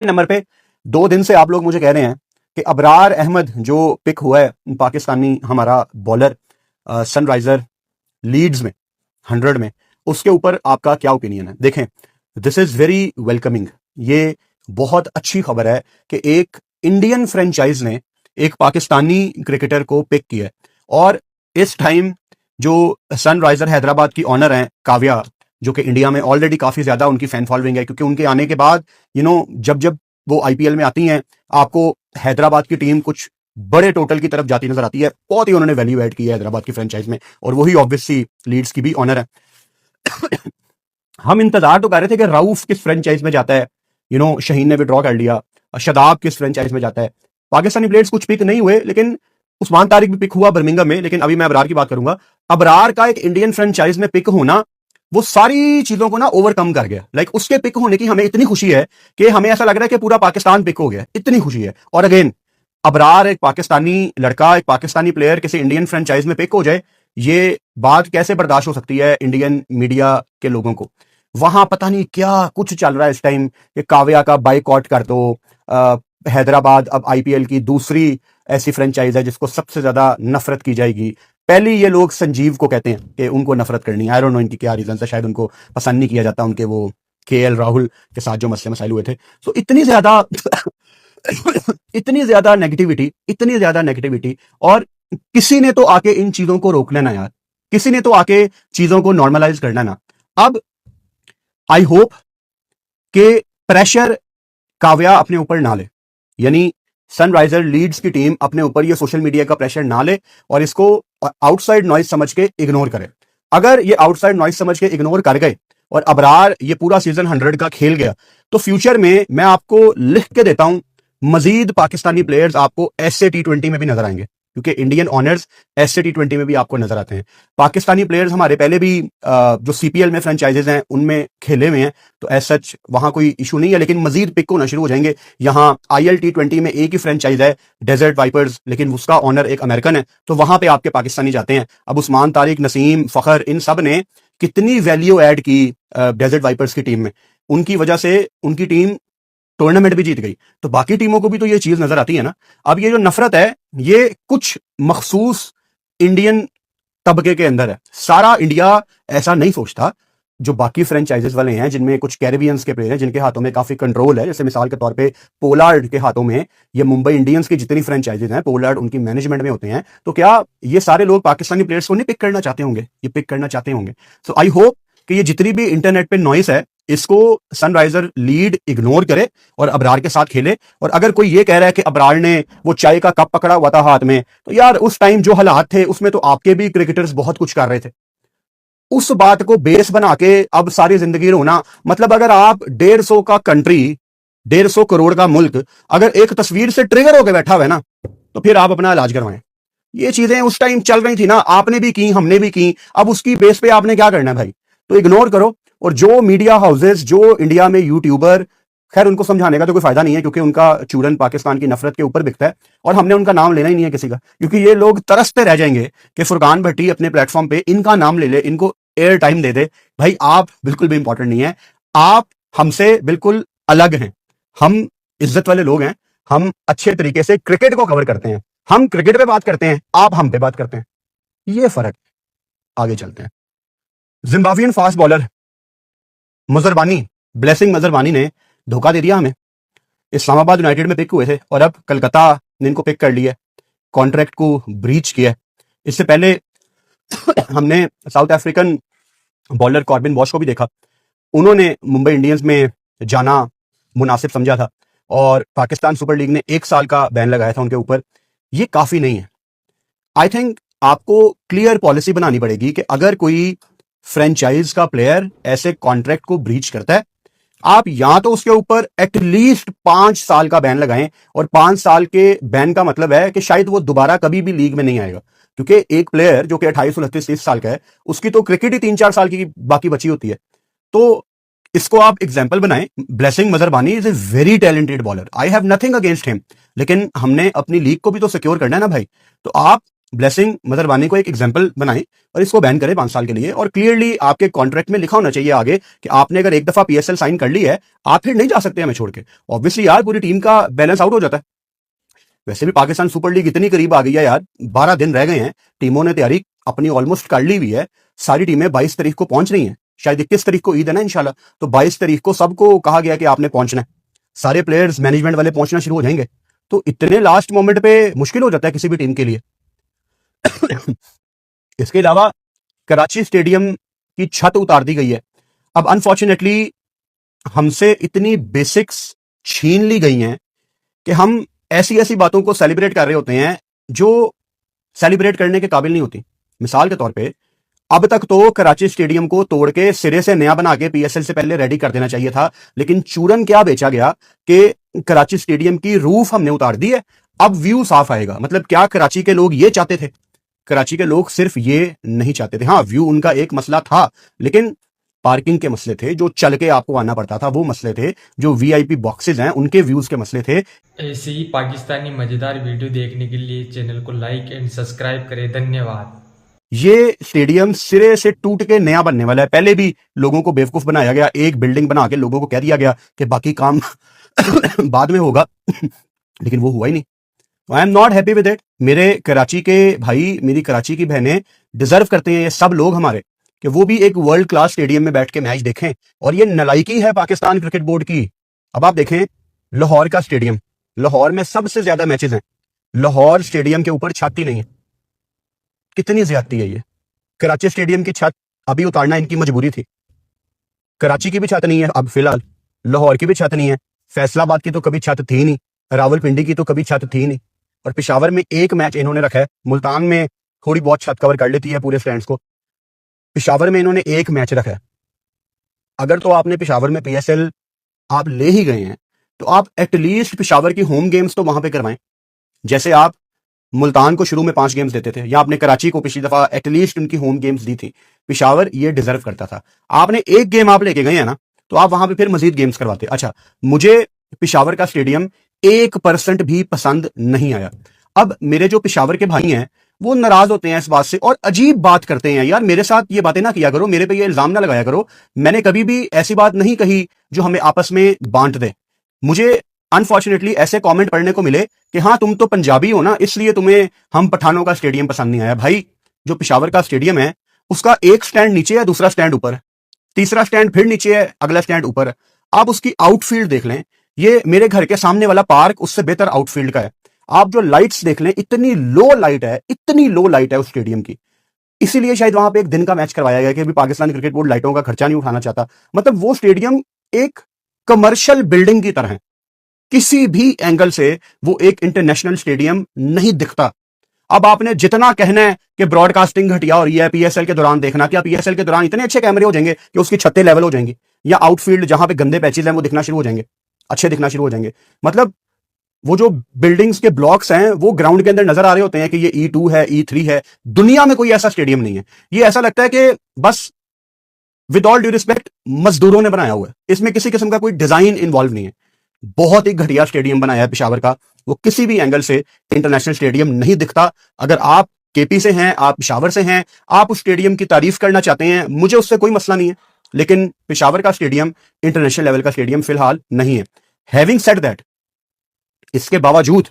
Number पे 2 दिन से आप लोग मुझे कह रहे हैं कि अबरार अहमद जो पिक हुआ है पाकिस्तानी हमारा बॉलर सनराइजर लीड्स में 100 में, उसके ऊपर आपका क्या ओपिनियन है? देखें, दिस इज वेरी वेलकमिंग। ये बहुत अच्छी खबर है कि एक इंडियन फ्रेंचाइज ने एक पाकिस्तानी क्रिकेटर को पिक किया है। और इस टाइम जो सनराइजर हैदराबाद की ऑनर हैं काव्या, जो कि इंडिया में ऑलरेडी काफी ज्यादा उनकी फैन फॉलोइंग है, क्योंकि उनके आने के बाद जब जब वो आईपीएल में आती हैं, आपको हैदराबाद की टीम कुछ बड़े टोटल की तरफ जाती नजर आती है। बहुत ही उन्होंने वैल्यू ऐड की है हैदराबाद की फ्रेंचाइज में, और वही ऑब्वियसली लीड्स की भी ऑनर है। हम इंतजार तो कर रहे थे कि राउफ किस फ्रेंचाइज में जाता है, शहीन ने विड्रॉ कर लिया, शदाब किस फ्रेंचाइज में जाता है। पाकिस्तानी प्लेयर्स कुछ पिक नहीं हुए, लेकिन उस्मान तारिक भी पिक हुआ बर्मिंघम में। लेकिन अभी मैं अबरार की बात करूंगा। अबरार का एक इंडियन फ्रेंचाइज में पिक होना वो सारी चीजों को ना ओवरकम कर गया। लाइक उसके पिक होने की हमें इतनी खुशी है कि हमें ऐसा लग रहा है कि पूरा पाकिस्तान पिक हो गया, इतनी खुशी है। और अगेन, अबरार एक पाकिस्तानी लड़का, एक पाकिस्तानी प्लेयर किसी इंडियन फ्रेंचाइज में पिक हो जाए, ये बात कैसे बर्दाश्त हो सकती है इंडियन मीडिया के लोगों को? वहां पता नहीं क्या कुछ चल रहा है इस टाइम कि काव्या का बाइकआउट कर दो। हैदराबाद अब आईपीएल की दूसरी ऐसी फ्रेंचाइज है जिसको सबसे ज्यादा नफरत की जाएगी। पहले ये लोग संजीव को कहते हैं कि उनको नफरत करनी है। आई डोंट नो इनकी क्या रीजन है, शायद उनको पसंद नहीं किया जाता उनके वो केएल राहुल के साथ जो मसले मसाइल हुए थे। तो इतनी ज्यादा इतनी ज्यादा नेगेटिविटी, और किसी ने तो आके इन चीजों को रोकना ना यार, किसी ने तो आके चीजों को नॉर्मलाइज करना ना। अब आई होप कि प्रेशर काव्या अपने ऊपर ना ले, यानी सनराइजर लीड्स की टीम अपने ऊपर ये सोशल मीडिया का प्रेशर ना ले और इसको आउटसाइड नॉइज समझ के इग्नोर करे। अगर ये आउटसाइड नॉइज समझ के इग्नोर कर गए और अबरार ये पूरा सीजन 100 का खेल गया, तो फ्यूचर में मैं आपको लिख के देता हूं, मजीद पाकिस्तानी प्लेयर्स आपको ऐसे T20 में भी नजर आएंगे, क्योंकि इंडियन ऑनर्स ऐसे T20 में भी आपको नजर आते हैं। पाकिस्तानी प्लेयर्स हमारे पहले भी जो सीपीएल में फ्रेंचाइजेज हैं उनमें खेले हुए हैं, तो एज सच वहां कोई इशू नहीं है। लेकिन मजीद पिक होना शुरू हो जाएंगे। यहाँ आईएल T20 में एक ही फ्रेंचाइज है, डेजर्ट वाइपर्स, लेकिन उसका ऑनर एक अमेरिकन है, तो वहां पे आपके पाकिस्तानी जाते हैं। अब उस्मान तारिक, नसीम, फखर, इन सब ने कितनी वैल्यू ऐड की डेजर्ट वाइपर्स की टीम में, उनकी वजह से उनकी टीम टूर्नामेंट भी जीत गई। तो बाकी टीमों को भी तो ये चीज नजर आती है ना। अब ये जो नफरत है, ये कुछ मखसूस इंडियन तबके के अंदर है। सारा इंडिया ऐसा नहीं सोचता। जो बाकी फ्रेंचाइजेस वाले हैं, जिनमें कुछ कैरेबियंस के प्लेयर हैं, जिनके हाथों में काफी कंट्रोल है, जैसे मिसाल के तौर पे पोलार्ड के हाथों में, ये मुंबई इंडियंस की जितनी फ्रेंचाइजेस हैं, पोलार्ड उनकी मैनेजमेंट में होते हैं। तो क्या ये सारे लोग पाकिस्तानी प्लेयर्स को नहीं पिक करना चाहते होंगे? ये पिक करना चाहते होंगे। सो आई होप कि ये जितनी भी इंटरनेट पे नॉइस है, इसको सनराइजर लीड इग्नोर करे और अबरार के साथ खेले। और अगर कोई ये कह रहा है कि अबरार ने वो चाय का कप पकड़ा हुआ था हाथ में, तो यार उस टाइम जो हालात थे उसमें तो आपके भी क्रिकेटर्स बहुत कुछ कर रहे थे। उस बात को बेस बना के अब सारी जिंदगी रोना, मतलब अगर आप 150 का कंट्री, 150 करोड़ का मुल्क अगर एक तस्वीर से ट्रिगर होकर बैठा हुआ है ना, तो फिर आप अपना इलाज करवाएं। ये चीजें उस टाइम चल रही थी ना, आपने भी की, हमने भी की। अब उसकी बेस पे आपने क्या करना है भाई? तो इग्नोर करो। और जो मीडिया हाउसेस, जो इंडिया में यूट्यूबर, खैर उनको समझाने का तो कोई फायदा नहीं है, क्योंकि उनका चूरन पाकिस्तान की नफरत के ऊपर बिकता है और हमने उनका नाम लेना ही नहीं है किसी का, क्योंकि ये लोग तरसते रह जाएंगे कि फुरकान भट्टी अपने प्लेटफॉर्म पे इनका नाम ले ले, इनको एयर टाइम दे दे। भाई आप बिल्कुल भी इंपॉर्टेंट नहीं है, आप हमसे बिल्कुल अलग हैं। हम इज्जत वाले लोग हैं, हम अच्छे तरीके से क्रिकेट को कवर करते हैं, हम क्रिकेट पे बात करते हैं, आप हम पे बात करते हैं, ये फर्क। आगे चलते हैं। जिम्बाब्वियन फास्ट बॉलर मजरबानी, ब्लेसिंग मजरबानी ने धोखा दे दिया हमें। इस्लामाबाद यूनाइटेड में पिक हुए थे और अब कलकत्ता ने इनको पिक कर लिया, कॉन्ट्रैक्ट को ब्रीच किया। इससे पहले हमने south African bowler Corbin Bosch को भी देखा। उन्होंने मुंबई इंडियंस में जाना मुनासिब समझा था और पाकिस्तान सुपर लीग ने 1 साल का बैन लगाया था उनके ऊपर। ये काफी नहीं है। आई थिंक आपको क्लियर पॉलिसी बनानी पड़ेगी कि अगर कोई फ्रेंचाइज का प्लेयर ऐसे कॉन्ट्रैक्ट को ब्रीच करता है, आप या तो उसके ऊपर एटलीस्ट 5 साल का बैन लगाएं। और 5 साल के बैन का मतलब है कि शायद वो दोबारा कभी भी लीग में नहीं आएगा, क्योंकि एक प्लेयर जो कि 28, 29, 30 साल का है, उसकी तो क्रिकेट ही 3-4 साल की बाकी बची होती है। तो इसको आप एग्जाम्पल बनाएं। Blessing Muzarabani is a very talented bowler, I have nothing against him, लेकिन हमने अपनी लीग को भी तो सिक्योर करना है ना भाई। तो आप ब्लेसिंग मदरबानी को एक एग्जाम्पल बनाएं और इसको बैन करें 5 साल के लिए, और क्लियरली आपके कॉन्ट्रैक्ट में लिखा होना चाहिए आगे कि आपने अगर एक दफा पीएसएल साइन कर ली है, आप फिर नहीं जा सकते हमें छोड़ के। ऑब्वियसली यार पूरी टीम का बैलेंस आउट हो जाता है। वैसे भी पाकिस्तान सुपर लीग इतनी करीब आ गई है यार, 12 दिन रह गए हैं, टीमों ने तैयारी अपनी ऑलमोस्ट कर ली हुई है, सारी टीमें 22 तारीख को पहुंच रही हैं, शायद 21 तारीख को ईद है ना इंशाल्लाह, तो 22 तारीख को सबको कहा गया कि आपने पहुंचना है, सारे प्लेयर्स मैनेजमेंट वाले पहुंचना शुरू हो जाएंगे। तो इतने लास्ट मोमेंट पे मुश्किल हो जाता है किसी भी टीम के लिए। इसके अलावा कराची स्टेडियम की छत उतार दी गई है। अब अनफॉर्चुनेटली हमसे इतनी बेसिक्स छीन ली गई हैं कि हम ऐसी ऐसी बातों को सेलिब्रेट कर रहे होते हैं जो सेलिब्रेट करने के काबिल नहीं होती। मिसाल के तौर पे अब तक तो कराची स्टेडियम को तोड़ के सिरे से नया बना के पीएसएल से पहले रेडी कर देना चाहिए था, लेकिन चूरन क्या बेचा गया कि कराची स्टेडियम की रूफ हमने उतार दी है, अब व्यू साफ आएगा। मतलब क्या कराची के लोग ये चाहते थे? कराची के लोग सिर्फ ये नहीं चाहते थे। हाँ, व्यू उनका एक मसला था, लेकिन पार्किंग के मसले थे, जो चल के आपको आना पड़ता था वो मसले थे, जो वीआईपी बॉक्सेस हैं उनके व्यूज के मसले थे। ऐसे ही पाकिस्तानी मजेदार वीडियो देखने के लिए चैनल को लाइक एंड सब्सक्राइब करें। धन्यवाद। ये स्टेडियम सिरे से टूट के नया बनने वाला है। पहले भी लोगों को बेवकूफ बनाया गया, एक बिल्डिंग बना के लोगों को कह दिया गया कि बाकी काम बाद में होगा, लेकिन वो हुआ ही नहीं। I am not happy with it. मेरे कराची के भाई, मेरी कराची की बहनें डिजर्व करते हैं, ये सब लोग हमारे, कि वो भी एक वर्ल्ड क्लास स्टेडियम में बैठ के मैच देखें। और ये नलायकी है पाकिस्तान क्रिकेट बोर्ड की। अब आप देखें लाहौर का स्टेडियम, लाहौर में सबसे ज्यादा मैचेस हैं, लाहौर स्टेडियम के ऊपर छत ही नहीं है। कितनी ज्यादती है ये। कराची स्टेडियम की छत अभी उतारना इनकी मजबूरी थी। कराची की भी छत नहीं है अब फिलहाल, लाहौर की भी छत नहीं है, फैसलाबाद की तो कभी छत थी नहीं, रावलपिंडी की तो कभी छत थी नहीं, और पेशावर में एक मैच इन्होंने रखा है। मुल्तान में थोड़ी बहुत छत कवर कर लेती है पूरे स्टैंड्स को, पेशावर में इन्होंने एक मैच रखा है। अगर तो आपने पेशावर में पीएसएल आप ले ही गए हैं, तो आप एटलीस्ट पेशावर की होम गेम्स तो वहां पे करवाएं। जैसे आप मुल्तान को शुरू में 5 गेम्स देते थे, या आपने कराची को पिछली दफा एटलीस्ट उनकी होम गेम्स दी थी। पेशावर ये डिजर्व करता था। आपने एक गेम आप लेके गए हैं ना, तो आप वहां पे फिर मजीद गेम्स करवाते। अच्छा, मुझे पेशावर का स्टेडियम 1% भी पसंद नहीं आया। अब मेरे जो पेशावर के भाई हैं वो नाराज होते हैं इस बात से, और अजीब बात करते हैं। यार मेरे साथ ये बातें ना किया करो, मेरे पे ये इल्जाम ना लगाया करो। मैंने कभी भी ऐसी बात नहीं कही जो हमें आपस में बांट दे। मुझे अनफॉर्चुनेटली ऐसे कमेंट पढ़ने को मिले कि हाँ तुम तो पंजाबी हो ना, इसलिए तुम्हें हम पठानों का स्टेडियम पसंद नहीं आया। भाई, जो पेशावर का स्टेडियम है उसका एक स्टैंड नीचे है, दूसरा स्टैंड ऊपर है, तीसरा स्टैंड फिर नीचे है, अगला स्टैंड ऊपर है। आप उसकी आउटफील्ड देख लें, ये मेरे घर के सामने वाला पार्क उससे बेहतर आउटफील्ड का है। आप जो लाइट्स देख लें, इतनी लो लाइट है, इतनी लो लाइट है उस स्टेडियम की। इसीलिए शायद वहां पे एक दिन का मैच करवाया गया कि अभी पाकिस्तान क्रिकेट बोर्ड लाइटों का खर्चा नहीं उठाना चाहता। मतलब वो स्टेडियम एक कमर्शियल बिल्डिंग की तरह है, किसी भी एंगल से वो एक इंटरनेशनल स्टेडियम नहीं दिखता। अब आपने जितना कहना है कि ब्रॉडकास्टिंग घटिया हो रही है, पीएसएल के दौरान देखना, क्या पीएसएल के दौरान इतने अच्छे कैमरे हो जाएंगे कि उसकी छतें लेवल हो जाएंगी, या आउटफील्ड जहां पे गंदे पैचेज हैं वो दिखना शुरू हो जाएंगे, अच्छे दिखना शुरू हो जाएंगे। मतलब वो जो बिल्डिंग्स के ब्लॉक्स हैं वो ग्राउंड के अंदर नजर आ रहे होते हैं कि ये E2 है, E3 है। दुनिया में कोई ऐसा स्टेडियम नहीं है। ये ऐसा लगता है कि बस विद ऑल ड्यू रिस्पेक्ट मजदूरों ने बनाया हुआ है, इसमें किसी किस्म का कोई डिजाइन इन्वॉल्व नहीं है। बहुत ही घटिया स्टेडियम बनाया है पेशावर का, वो किसी भी एंगल से इंटरनेशनल स्टेडियम नहीं दिखता। अगर आप केपी से हैं, आप पेशावर से हैं, आप उस स्टेडियम की तारीफ करना चाहते हैं, मुझे उससे कोई मसला नहीं है, लेकिन पेशावर का स्टेडियम इंटरनेशनल लेवल का स्टेडियम फिलहाल नहीं है। हैविंग सेड दैट, इसके बावजूद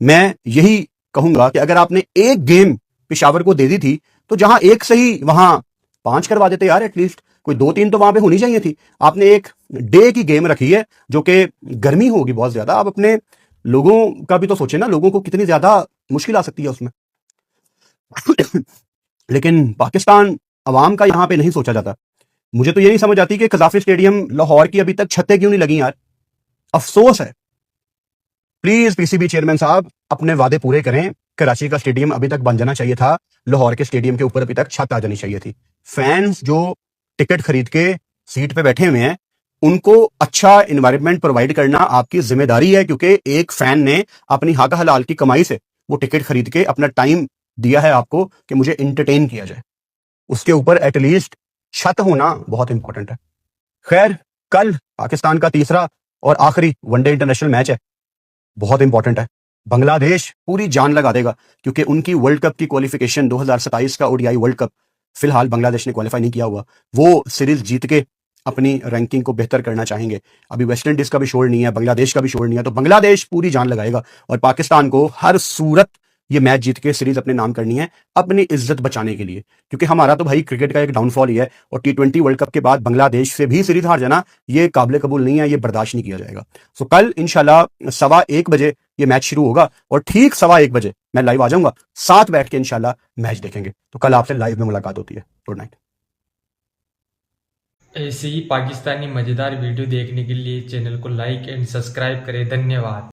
मैं यही कहूंगा कि अगर आपने एक गेम पेशावर को दे दी थी, तो जहां एक सही वहां 5 करवा देते यार। एटलीस्ट कोई 2-3 तो वहां पे होनी चाहिए थी। आपने एक डे की गेम रखी है, जो कि गर्मी होगी बहुत ज्यादा। आप अपने लोगों का भी तो सोचे ना, लोगों को कितनी ज्यादा मुश्किल आ सकती है उसमें। लेकिन पाकिस्तान अवाम का यहां पे नहीं सोचा जाता। मुझे तो ये नहीं समझ आती कि कजाफी स्टेडियम लाहौर की अभी तक छतें क्यों नहीं लगी यार। अफसोस है। प्लीज पीसीबी चेयरमैन साहब अपने वादे पूरे करें। कराची का स्टेडियम अभी तक बन जाना चाहिए था, लाहौर के स्टेडियम के ऊपर अभी तक छत आ जानी चाहिए थी। फैंस जो टिकट खरीद के सीट पे बैठे हुए हैं, उनको अच्छा एनवायरनमेंट प्रोवाइड करना आपकी जिम्मेदारी है, क्योंकि एक फैन ने अपनी हक हलाल की कमाई से वो टिकट खरीद के अपना टाइम दिया है आपको कि मुझे एंटरटेन किया जाए। उसके ऊपर एटलीस्ट छत होना बहुत इंपॉर्टेंट है। खैर, कल पाकिस्तान का तीसरा और आखिरी वनडे इंटरनेशनल मैच है, बहुत इंपॉर्टेंट है। बांग्लादेश पूरी जान लगा देगा, क्योंकि उनकी वर्ल्ड कप की क्वालिफिकेशन 2027 का ओडीआई वर्ल्ड कप फिलहाल बांग्लादेश ने क्वालिफाई नहीं किया हुआ। वो सीरीज जीत के अपनी रैंकिंग को बेहतर करना चाहेंगे। अभी वेस्ट इंडीज का भी शोर नहीं है, बांग्लादेश का भी शोर नहीं है, तो बांग्लादेश पूरी जान लगाएगा और पाकिस्तान को हर सूरत ये मैच जीत के सीरीज अपने नाम करनी है, अपनी इज्जत बचाने के लिए। क्योंकि हमारा तो भाई क्रिकेट का एक डाउनफॉल ही है, और T20 वर्ल्ड कप के बाद बांग्लादेश से भी सीरीज हार जाना ये काबिल कबूल नहीं है, ये बर्दाश्त नहीं किया जाएगा। सो कल इंशाल्लाह 1:15 बजे ये मैच शुरू होगा और ठीक 1:15 बजे मैं लाइव आ जाऊंगा, साथ बैठ के इंशाल्लाह मैच देखेंगे। तो कल आपसे लाइव में मुलाकात होती है। Good night. ऐसे ही पाकिस्तानी मजेदार वीडियो देखने के लिए चैनल को लाइक एंड सब्सक्राइब करें। धन्यवाद।